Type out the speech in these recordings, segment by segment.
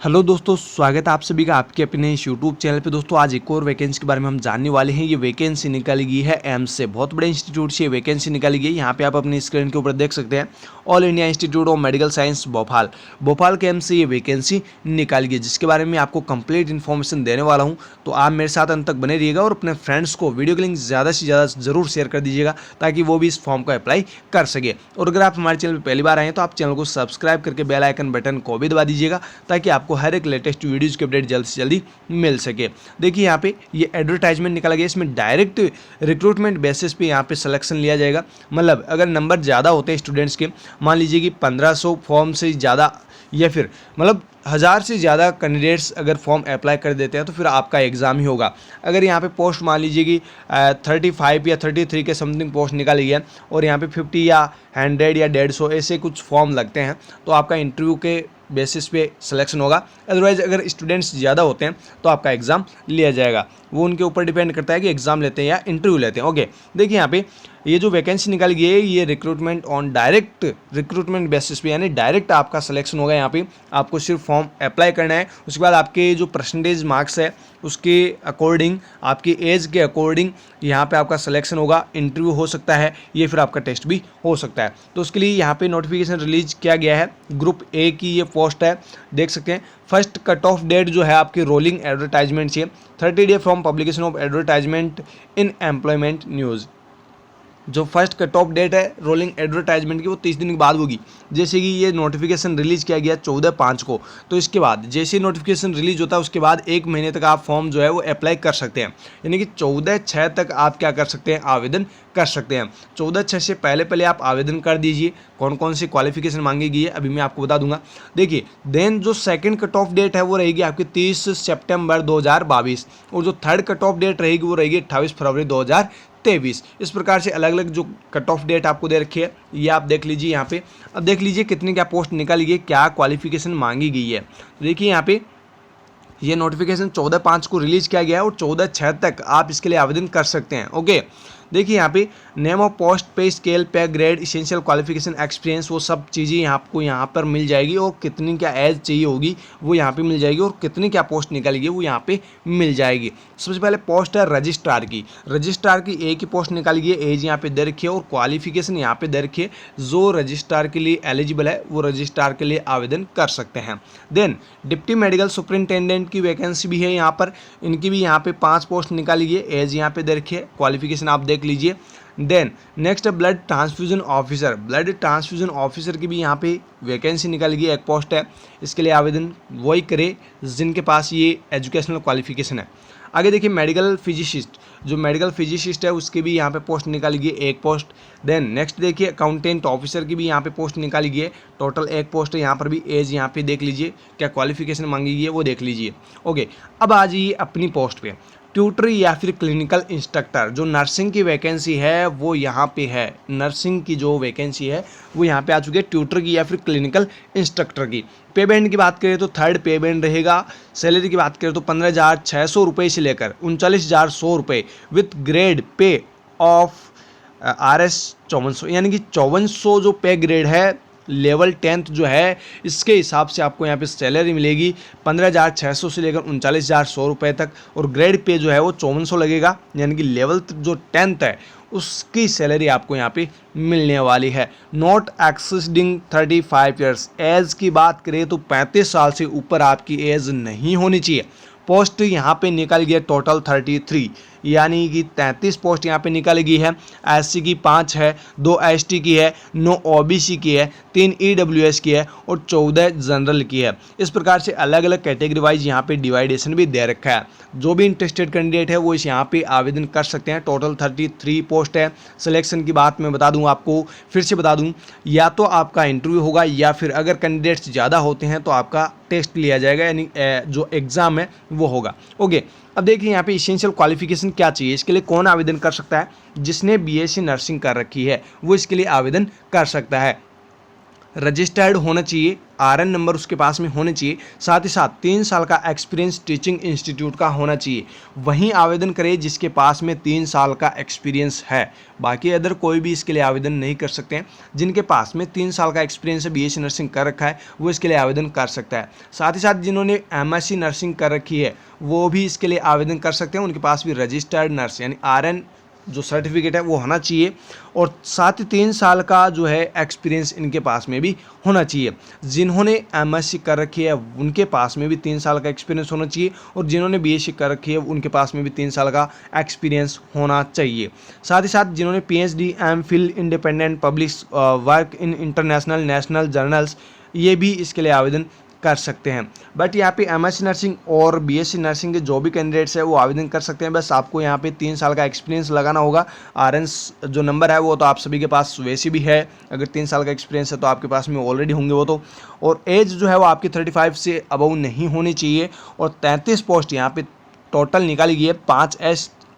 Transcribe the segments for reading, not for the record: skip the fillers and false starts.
Hello दोस्तों, स्वागत है आप सभी का आपके अपने इस यूट्यूब चैनल पे। दोस्तों आज एक और वैकेंसी के बारे में हम जानने वाले हैं। ये वैकेंसी निकाली गई है एम्स से, बहुत बड़े इंस्टीट्यूट से ये वैकेंसी निकाली गई है। यहाँ पे आप अपनी स्क्रीन के ऊपर देख सकते हैं, all India institute of medical science Bhopal के एम्स से ये वैकेंसी निकाली गई है, जिसके बारे में आपको कंप्लीट इन्फॉर्मेशन देने वाला हूँ। तो आप मेरे साथ अंत तक बने रहिएगा और अपने फ्रेंड्स को वीडियो के लिंक ज़्यादा से ज़्यादा ज़रूर शेयर कर दीजिएगा, ताकि वो भी इस फॉर्म को अप्लाई कर सके। और अगर आप हमारे चैनल पर पहली बार आए हैं तो आप चैनल को सब्सक्राइब करके बेल आइकन बटन को भी दबा दीजिएगा, ताकि आपको हर एक लेटेस्ट वीडियोज़ की अपडेट जल्द से जल्दी मिल सके। देखिए यहाँ पे ये एडवर्टाइजमेंट निकाला गया, इसमें डायरेक्ट रिक्रूटमेंट बेसिस पे यहाँ पे सिलेक्शन लिया जाएगा। मतलब अगर नंबर ज़्यादा होते हैं स्टूडेंट्स के, मान लीजिए कि 1500 फॉर्म से ज़्यादा या फिर मतलब 1000 से ज़्यादा कैंडिडेट्स अगर फॉर्म अप्लाई कर देते हैं तो फिर आपका एग्ज़ाम ही होगा। अगर यहाँ पे पोस्ट मान लीजिए कि 35 या 33 के समथिंग पोस्ट निकाली गया और यहाँ पे 50 या 100 या 150 ऐसे कुछ फॉर्म लगते हैं, तो आपका इंटरव्यू के बेसिस पे सिलेक्शन होगा। अदरवाइज़ अगर स्टूडेंट्स ज़्यादा होते हैं तो आपका एग्ज़ाम लिया जाएगा। वो उनके ऊपर डिपेंड करता है कि एग्ज़ाम लेते हैं या इंटरव्यू लेते हैं। ओके, देखिए यहाँ पे ये जो वैकेंसी निकाली गई है, ये recruitment on direct recruitment basis पे, यानी डायरेक्ट आपका सिलेक्शन होगा। यहाँ पे आपको सिर्फ फॉर्म अप्लाई करना है, उसके बाद आपके जो परसेंटेज मार्क्स है उसके अकॉर्डिंग, आपकी एज के अकॉर्डिंग यहाँ पे आपका सिलेक्शन होगा। इंटरव्यू हो सकता है, ये फिर आपका टेस्ट भी हो सकता है। तो उसके लिए यहाँ पे नोटिफिकेशन रिलीज किया गया है। ग्रुप ए की ये पोस्ट है, देख सकते हैं। फर्स्ट कट ऑफ डेट जो है आपकी रोलिंग एडवर्टाइजमेंट से 30 day from publication of advertisement in employment news. जो फर्स्ट कट ऑफ डेट है रोलिंग एडवर्टाइजमेंट की, वो 30 दिन के बाद होगी। जैसे कि ये नोटिफिकेशन रिलीज़ किया गया 14/5 को, तो इसके बाद जैसे ही नोटिफिकेशन रिलीज होता है उसके बाद 1 महीने तक आप फॉर्म जो है वो अप्लाई कर सकते हैं। यानी कि 14/6 तक आप क्या कर सकते हैं, आवेदन कर सकते हैं। 14/6 से पहले आप आवेदन कर दीजिए। कौन कौन सी क्वालिफिकेशन मांगी गई है अभी मैं आपको बता दूंगा। देखिए, देन जो सेकंड कट ऑफ डेट है वो रहेगी आपकी 30 सितंबर 2022, और जो थर्ड कट ऑफ डेट रहेगी वो रहेगी 28 फरवरी 2023। इस प्रकार से अलग अलग जो कट ऑफ डेट आपको दे रखी है, ये आप देख लीजिए यहाँ पे। अब देख लीजिए कितनी क्या पोस्ट निकाली गई, क्या क्वालिफिकेशन मांगी गई है। तो देखिए यहाँ पे ये नोटिफिकेशन 14/5 को रिलीज़ किया गया है और 14/6 तक आप इसके लिए आवेदन कर सकते हैं। ओके, देखिए यहाँ पे नेम ऑफ पोस्ट, पे स्केल, पे ग्रेड, इसेंशियल क्वालिफिकेशन, एक्सपीरियंस, वो सब चीज़ें आपको यहाँ पर मिल जाएगी। और कितनी क्या एज चाहिए होगी वो यहाँ पे मिल जाएगी, और कितनी क्या पोस्ट निकालेगी वो यहाँ पे मिल जाएगी। सबसे पहले पोस्ट है रजिस्ट्रार की। रजिस्ट्रार की एक ही पोस्ट निकाली गई है, एज यहाँ पे दे रखी है और क्वालिफिकेशन यहाँ पे दे रखी है। जो रजिस्ट्रार के लिए एलिजिबल है वो रजिस्ट्रार के लिए आवेदन कर सकते हैं। देन डिप्टी मेडिकल सुपरिंटेंडेंट की वैकेंसी भी है यहाँ पर, इनकी भी यहाँ पे 5 पोस्ट निकाली गई है। एज यहाँ पे दे रखी है, क्वालिफिकेशन आप देख लीजिए। Then next blood transfusion officer. Blood transfusion officer की भी यहाँ पे वैकेंसी निकाली गई, एक पोस्ट है। इसके लिए आवेदन वही करे जिनके पास ये एजुकेशनल क्वालिफिकेशन है। आगे देखिए मेडिकल फिजिशिस्ट, जो मेडिकल फिजिशिस्ट है उसकी भी यहाँ पे पोस्ट निकाली गई, एक पोस्ट। देन नेक्स्ट देखिए अकाउंटेंट ऑफिसर की भी यहाँ पे पोस्ट निकाली गई है, टोटल एक पोस्ट है। यहाँ पर भी एज यहाँ पे देख लीजिए, क्या क्वालिफिकेशन मांगी गई है वो देख लीजिए। ओके, अब आ जाइए अपनी पोस्ट पे। ट्यूटर या फिर क्लिनिकल इंस्ट्रक्टर, जो नर्सिंग की वैकेंसी है वो यहाँ पे है। नर्सिंग की जो वैकेंसी है वो यहाँ पे आ चुकी है, ट्यूटर की या फिर क्लिनिकल इंस्ट्रक्टर की। पे बैंड की बात करें तो थर्ड पे बैंड रहेगा। सैलरी की बात करें तो 15,600 रुपये से लेकर 39,100 रुपये with grade pay of RS 5400, यानी कि 5400 जो पे ग्रेड है, लेवल 10th जो है, इसके हिसाब से आपको यहाँ पे सैलरी मिलेगी 15,600 से लेकर 39,100 रुपये तक। और ग्रेड पे जो है वो 5400 लगेगा, यानी कि लेवल जो 10th है उसकी सैलरी आपको यहाँ पे मिलने वाली है। Not existing 35 years. एज की बात करें तो 35 साल से ऊपर आपकी एज नहीं होनी चाहिए। पोस्ट यहाँ पे निकल गया टोटल 33, यानी कि 33 पोस्ट यहाँ पे निकल गई है। SC की 5 है, 2 ST की है, 9 OBC की है, 3 EWS की है और 14 जनरल की है। इस प्रकार से अलग अलग कैटेगरी वाइज यहाँ पे डिवाइडेशन भी दे रखा है। जो भी इंटरेस्टेड कैंडिडेट है वो इस यहाँ पे आवेदन कर सकते हैं। टोटल 33 पोस्ट है। सिलेक्शन की बात मैं बता दूँ आपको, फिर से बता दूँ, या तो आपका इंटरव्यू होगा या फिर अगर कैंडिडेट्स ज़्यादा होते हैं तो आपका टेस्ट लिया जाएगा, यानी जो एग्ज़ाम है वो होगा। ओके, अब देखिए यहाँ पे इसेंशियल क्वालिफिकेशन क्या चाहिए, इसके लिए कौन आवेदन कर सकता है। जिसने BSc नर्सिंग कर रखी है वो इसके लिए आवेदन कर सकता है। रजिस्टर्ड होना चाहिए, RN नंबर उसके पास में होने चाहिए, साथ ही साथ 3 साल का एक्सपीरियंस टीचिंग इंस्टीट्यूट का होना चाहिए। वहीं आवेदन करें जिसके पास में 3 साल का एक्सपीरियंस है। बाकी अदर कोई भी इसके लिए आवेदन नहीं कर सकते हैं। जिनके पास में 3 साल का एक्सपीरियंस है, BSc नर्सिंग कर रखा है, वो इसके लिए आवेदन कर सकता है। साथ ही साथ जिन्होंने MSc नर्सिंग कर रखी है वो भी इसके लिए आवेदन कर सकते हैं। उनके पास भी रजिस्टर्ड नर्स यानी RN जो सर्टिफिकेट है वो होना चाहिए, और साथ ही 3 साल का जो है एक्सपीरियंस इनके पास में भी होना चाहिए। जिन्होंने MSc कर रखी है उनके पास में भी 3 साल का एक्सपीरियंस होना चाहिए, और जिन्होंने BSc कर रखी है उनके पास में भी 3 साल का एक्सपीरियंस होना चाहिए। साथ ही साथ जिन्होंने PhD, MPhil, independent public work in international national journals, ये भी इसके लिए आवेदन कर सकते हैं। बट यहाँ पे MSc नर्सिंग और BSc नर्सिंग के जो भी कैंडिडेट्स है वो आवेदन कर सकते हैं। बस आपको यहाँ पे 3 साल का एक्सपीरियंस लगाना होगा। RN जो नंबर है वो तो आप सभी के पास वैसे भी है, अगर 3 साल का एक्सपीरियंस है तो आपके पास में ऑलरेडी होंगे वो तो। और एज जो है वो आपकी 35 से अबव नहीं होनी चाहिए। और 33 पोस्ट यहाँ पे टोटल निकाली गई है, 5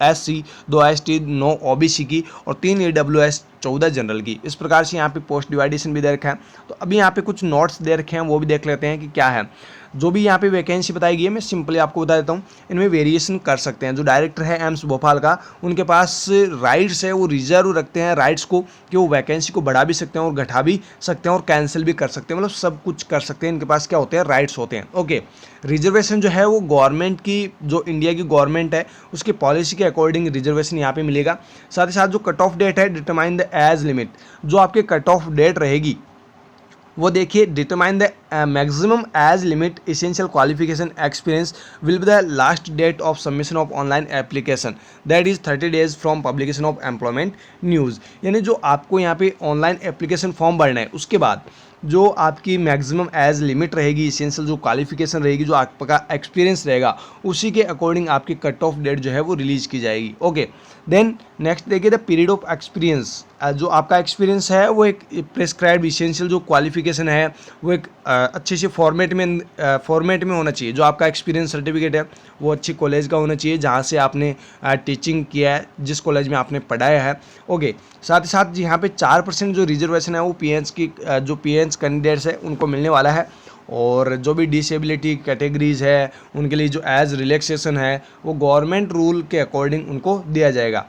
SC, 2 ST, 9 OBC की और 3 AWS, 14 जनरल की। इस प्रकार से यहाँ पे पोस्ट डिवाइडेशन भी दे रखा है। तो अभी यहाँ पे कुछ नोट्स दे रखे हैं, वो भी देख लेते हैं कि क्या है। जो भी यहाँ पे वैकेंसी बताई गई है मैं सिंपली आपको बता देता हूँ। इनमें वेरिएशन कर सकते हैं। जो डायरेक्टर है एम्स भोपाल का, उनके पास राइट्स है, वो रिजर्व रखते हैं राइट्स को कि वो वैकेंसी को बढ़ा भी सकते हैं और घटा भी सकते हैं और कैंसिल भी कर सकते हैं, मतलब सब कुछ कर सकते हैं। इनके पास क्या होते हैं, राइट्स होते हैं। ओके, रिजर्वेशन जो है वो गवर्नमेंट की, जो इंडिया की गवर्नमेंट है उसकी पॉलिसी के अकॉर्डिंग रिजर्वेशन यहाँ पे मिलेगा। साथ ही साथ जो कट ऑफ डेट है, डिटरमाइन द एज लिमिट, जो आपके कट ऑफ डेट रहेगी वो देखिए, determine the maximum age limit essential qualification experience will be the last date of submission of online application, that is 30 days from publication of employment news. यानी जो आपको यहाँ पे ऑनलाइन एप्लीकेशन फॉर्म भरना है उसके बाद जो आपकी मैक्सिमम एज लिमिट रहेगी, एसेंशियल जो क्वालिफिकेशन रहेगी, जो आपका एक्सपीरियंस रहेगा, उसी के अकॉर्डिंग आपकी कट ऑफ डेट जो है वो रिलीज की जाएगी। ओके, देन नेक्स्ट देखिए द पीरियड ऑफ एक्सपीरियंस। जो आपका एक्सपीरियंस है वो एक प्रिस्क्राइब्ड एसेंशियल जो क्वालिफिकेशन है वो एक अच्छे से फॉर्मेट में होना चाहिए। जो आपका एक्सपीरियंस सर्टिफिकेट है वो अच्छी कॉलेज का होना चाहिए जहाँ से आपने टीचिंग किया है, जिस कॉलेज में आपने पढ़ाया है। ओके, साथ ही साथ यहाँ पे 4% जो रिजर्वेशन है वो जो PH कैंडिडेट्स है उनको मिलने वाला है। और जो भी डिसेबिलिटी कैटेगरीज है उनके लिए जो एज रिलैक्सेशन है वो गवर्नमेंट रूल के अकॉर्डिंग उनको दिया जाएगा।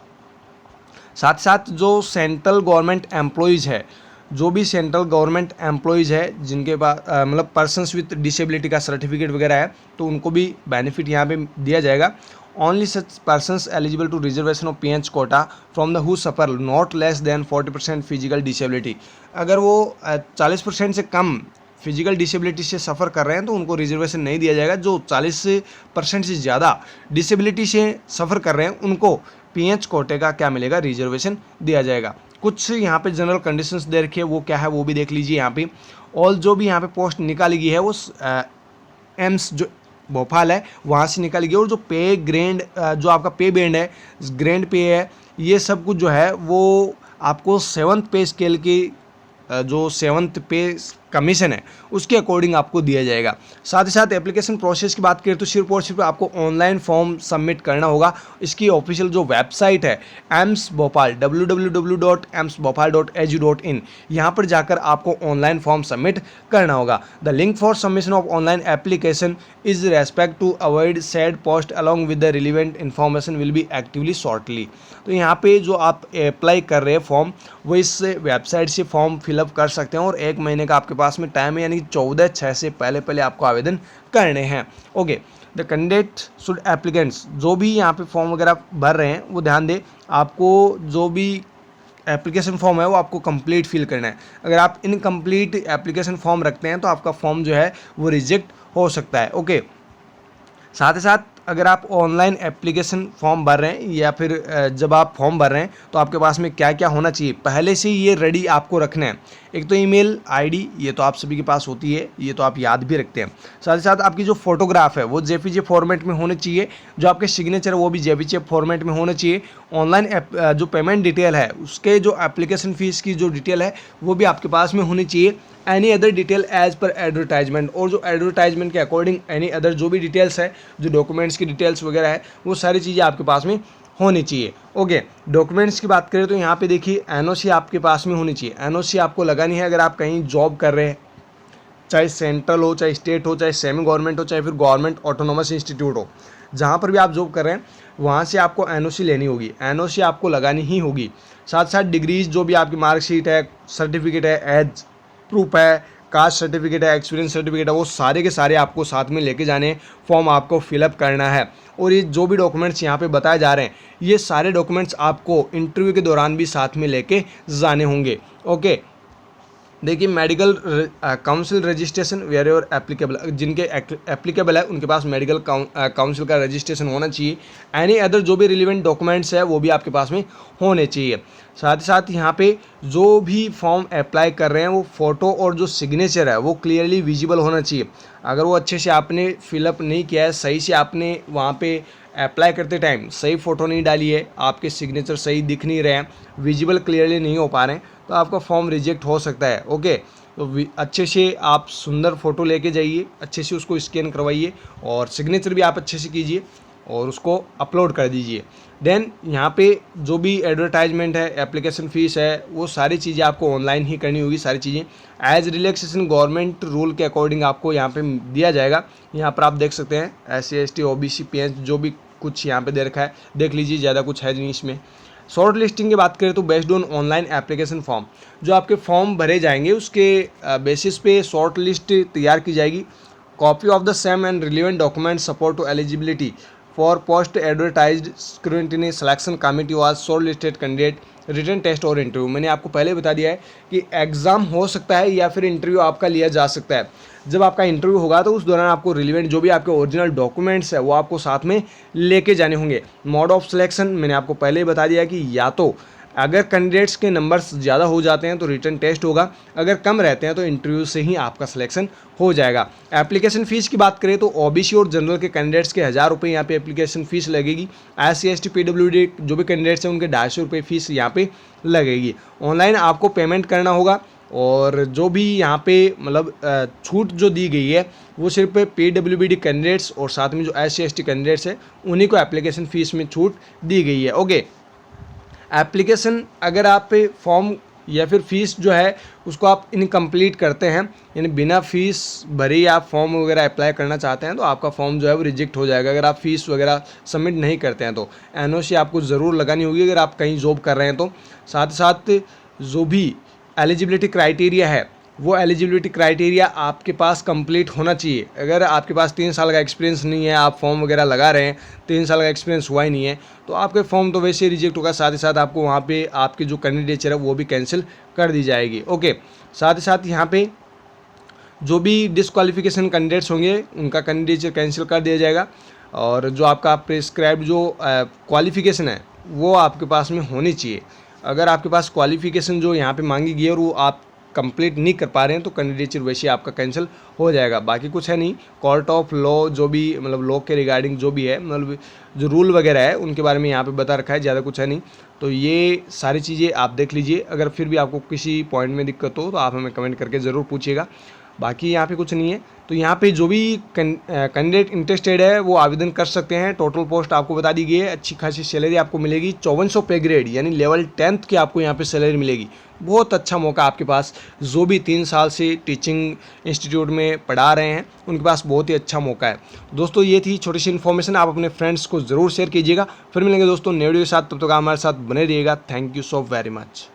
साथ ही साथ जो सेंट्रल गवर्नमेंट एम्प्लॉयज़ है, जो भी सेंट्रल गवर्नमेंट एम्प्लॉयज़ है जिनके पास मतलब पर्सनस विद डिसेबिलिटी का सर्टिफिकेट वगैरह है, तो उनको भी बेनिफिट यहाँ पे दिया जाएगा। Only such persons eligible to reservation of PH quota from the who suffer not less than 40% physical disability. अगर वो 40% से कम फिजिकल डिसेबिलिटी से सफ़र कर रहे हैं तो उनको रिजर्वेशन नहीं दिया जाएगा। जो 40% से ज़्यादा डिसेबिलिटी से सफ़र कर रहे हैं उनको PH कोटे का क्या मिलेगा, रिजर्वेशन दिया जाएगा। कुछ यहाँ पे जनरल कंडीशंस दे रखी है, वो क्या है वो भी देख लीजिए यहाँ पे। और जो भी यहाँ पे पोस्ट निकाली गई है वो एम्स जो भोपाल है वहाँ से निकाली गई। और जो पे ग्रेड जो आपका पे बैंड है, ग्रेड पे है, ये सब कुछ जो है वो आपको 7th पे स्केल की जो 7th पे कमीशन है उसके अकॉर्डिंग आपको दिया जाएगा। साथ ही साथ एप्लीकेशन प्रोसेस की बात करें तो सिर्फ और सिर्फ आपको ऑनलाइन फॉर्म सबमिट करना होगा। इसकी ऑफिशियल जो वेबसाइट है एम्स भोपाल www.emsbhopal.edu.in, यहाँ पर जाकर आपको ऑनलाइन फॉर्म सबमिट करना होगा। The link for submission of online application is respect to avoid sad post along with the relevant information will be actively shortly. तो यहाँ पे जो आप अप्लाई कर रहे हैं फॉर्म वो इस वेबसाइट से फॉर्म फिलअप कर सकते हैं और 1 महीने का आपके पास में टाइम है, यानी 14/6 से पहले आपको आवेदन करने हैं। Okay, the candidate should applicants, जो भी यहाँ पे फॉर्म वगैरह भर रहे हैं वो ध्यान दें, आपको जो भी एप्लीकेशन फॉर्म है वो आपको कंप्लीट फिल करना है। अगर आप इनकम्प्लीट एप्लीकेशन फॉर्म रखते हैं तो आपका फॉर्म जो है वो रिजेक्ट हो सकता है। ओके, साथ ही साथ अगर आप ऑनलाइन एप्लीकेशन फॉर्म भर रहे हैं या फिर जब आप फॉर्म भर रहे हैं तो आपके पास में क्या क्या होना चाहिए, पहले से ये रेडी आपको रखना है। एक तो ईमेल आईडी, ये तो आप सभी के पास होती है, ये तो आप याद भी रखते हैं। साथ ही साथ आपकी जो फोटोग्राफ है वो JPG फॉर्मेट में होने चाहिए, जो आपके सिग्नेचर वो भी JPG फॉर्मेट में होना चाहिए। ऑनलाइन जो पेमेंट डिटेल है उसके जो एप्लीकेशन फ़ीस की जो डिटेल है वो भी आपके पास में होनी चाहिए। Any other detail as per advertisement, और जो एडवर्टाइजमेंट के अकॉर्डिंग एनी अदर जो भी डिटेल्स है, जो डॉक्यूमेंट्स की डिटेल्स वगैरह है, वो सारी चीज़ें आपके पास में होनी चाहिए। ओके, डॉक्यूमेंट्स की बात करें तो यहाँ पे देखिए एनओसी आपके पास में होनी चाहिए। एनओसी आपको लगानी है अगर आप कहीं जॉब कर रहे हैं, चाहे सेंट्रल हो, चाहे स्टेट हो, चाहे सेमी गवर्नमेंट हो, चाहे फिर गवर्नमेंट ऑटोनोमस इंस्टीट्यूट हो, जहाँ पर भी आप जॉब कर रहे हैं वहाँ से आपको एनओसी लेनी होगी, एनओसी आपको लगानी ही होगी। साथ साथ डिग्रीज जो भी आपकी मार्कशीट है, सर्टिफिकेट है, एज प्रूफ है, कास्ट सर्टिफिकेट है, एक्सपीरियंस सर्टिफिकेट है, वो सारे के सारे आपको साथ में लेके जाने हैं। फॉर्म आपको फिलअप करना है। और ये जो भी डॉक्यूमेंट्स यहाँ पे बताए जा रहे हैं, ये सारे डॉक्यूमेंट्स आपको इंटरव्यू के दौरान भी साथ में लेके जाने होंगे। ओके, देखिए medical council registration where your applicable, जिनके एप्लीकेबल है उनके पास मेडिकल काउंसिल का रजिस्ट्रेशन होना चाहिए। एनी अदर जो भी रिलेवेंट डॉक्यूमेंट्स है वो भी आपके पास में होने चाहिए। साथ ही साथ यहाँ पे जो भी फॉर्म अप्लाई कर रहे हैं वो फ़ोटो और जो सिग्नेचर है वो क्लियरली विजिबल होना चाहिए। अगर वो अच्छे से आपने फिलअप नहीं किया है, सही से आपने वहाँ पे अप्लाई करते टाइम सही फ़ोटो नहीं डाली है, आपके सिग्नेचर सही दिख नहीं रहे हैं, विजिबल क्लियरली नहीं हो पा रहे हैं, तो आपका फॉर्म रिजेक्ट हो सकता है। ओके, तो अच्छे से आप सुंदर फ़ोटो लेके जाइए, अच्छे से उसको स्कैन करवाइए और सिग्नेचर भी आप अच्छे से कीजिए और उसको अपलोड कर दीजिए। देन यहाँ पे जो भी एडवर्टाइजमेंट है, एप्लीकेशन फ़ीस है, वो सारी चीज़ें आपको ऑनलाइन ही करनी होगी। सारी चीज़ें एज रिलैक्सेशन गवर्नमेंट रूल के अकॉर्डिंग आपको यहाँ पे दिया जाएगा। यहाँ पर आप देख सकते हैं SC ST OBC PH जो भी कुछ यहाँ पे दे रखा है, देख लीजिए, ज़्यादा कुछ है नहीं इसमें। शॉर्ट लिस्टिंग की बात करें तो based on online application form, जो आपके फॉर्म भरे जाएंगे उसके बेसिस पे शॉर्ट लिस्ट तैयार की जाएगी। Copy of the same and relevant document support to eligibility for post advertised scrutiny selection committee was short listed candidate written test और इंटरव्यू। मैंने आपको पहले बता दिया है कि एग्ज़ाम हो सकता है या फिर इंटरव्यू आपका लिया जा सकता है। जब आपका इंटरव्यू होगा तो उस दौरान आपको रिलेवेंट जो भी आपके ओरिजिनल डॉक्यूमेंट्स है वो आपको साथ में लेके जाने होंगे। मोड ऑफ सिलेक्शन मैंने आपको पहले ही बता दिया कि या तो अगर कैंडिडेट्स के नंबर्स ज़्यादा हो जाते हैं तो रिटन टेस्ट होगा, अगर कम रहते हैं तो इंटरव्यू से ही आपका सिलेक्शन हो जाएगा। एप्लीकेशन फ़ीस की बात करें तो OBC और जनरल के कैंडिडेट्स के 1000 रुपये यहाँ पे एप्लीकेशन फ़ीस लगेगी। SC ST PWD जो भी कैंडिडेट्स हैं उनके 250 रुपये फ़ीस यहाँ पे लगेगी। ऑनलाइन आपको पेमेंट करना होगा और जो भी यहाँ पे मतलब छूट जो दी गई है वो सिर्फ PWD कैंडिडेट्स और साथ में जो SC ST कैंडिडेट्स है उन्हीं को एप्लीकेशन फ़ीस में छूट दी गई है। ओके, एप्लीकेशन अगर आप फॉर्म या फिर फ़ीस जो है उसको आप इनकम्प्लीट करते हैं, यानी बिना फ़ीस भरे ही आप फॉर्म वगैरह अप्लाई करना चाहते हैं, तो आपका फॉर्म जो है वो रिजेक्ट हो जाएगा। अगर आप फ़ीस वगैरह सबमिट नहीं करते हैं तो NOC आपको ज़रूर लगानी होगी अगर आप कहीं जॉब कर रहे हैं तो। साथ ही साथ जो भी एलिजिबिलिटी क्राइटेरिया है वो एलिजिबिलिटी क्राइटेरिया आपके पास कंप्लीट होना चाहिए। अगर आपके पास 3 साल का एक्सपीरियंस नहीं है, आप फॉर्म वगैरह लगा रहे हैं, 3 साल का एक्सपीरियंस हुआ ही नहीं है, तो आपके फॉर्म तो वैसे ही रिजेक्ट होगा। साथ ही साथ आपको वहाँ पे आपकी जो कैंडिडेचर है वो भी कैंसिल कर दी जाएगी। ओके, साथ ही साथ यहाँ पे जो भी डिसक्वालिफिकेशन कैंडिडेट्स होंगे उनका कैंडिडेचर कैंसिल कर दिया जाएगा और जो आपका प्रिस्क्राइब जो क्वालिफिकेशन है वो आपके पास में होनी चाहिए। अगर आपके पास क्वालिफिकेशन जो यहाँ पे मांगी गई है और वो आप कंप्लीट नहीं कर पा रहे हैं तो कैंडिडेचर वैसे आपका कैंसिल हो जाएगा। बाकी कुछ है नहीं। कोर्ट ऑफ लॉ जो भी मतलब लॉ के रिगार्डिंग जो भी है, मतलब जो रूल वगैरह है उनके बारे में यहाँ पे बता रखा है, ज़्यादा कुछ है नहीं। तो ये सारी चीज़ें आप देख लीजिए। अगर फिर भी आपको किसी पॉइंट में दिक्कत हो तो आप हमें कमेंट करके ज़रूर पूछिएगा। बाकी यहाँ पे कुछ नहीं है। तो यहाँ पे जो भी कैंडिडेट इंटरेस्टेड है वो आवेदन कर सकते हैं। टोटल पोस्ट आपको बता दी गई है। अच्छी खासी सैलरी आपको मिलेगी। 5400 पे ग्रेड यानी लेवल 10th की आपको यहाँ पे सैलरी मिलेगी। बहुत अच्छा मौका आपके पास। जो भी 3 साल से टीचिंग इंस्टीट्यूट में पढ़ा रहे हैं उनके पास बहुत ही अच्छा मौका है। दोस्तों ये थी छोटी सी इन्फॉर्मेशन, आप अपने फ्रेंड्स को ज़रूर शेयर कीजिएगा। फिर मिलेंगे दोस्तों नए वीडियो के साथ, तब तक हमारे साथ बने रहिएगा। Thank you so very much.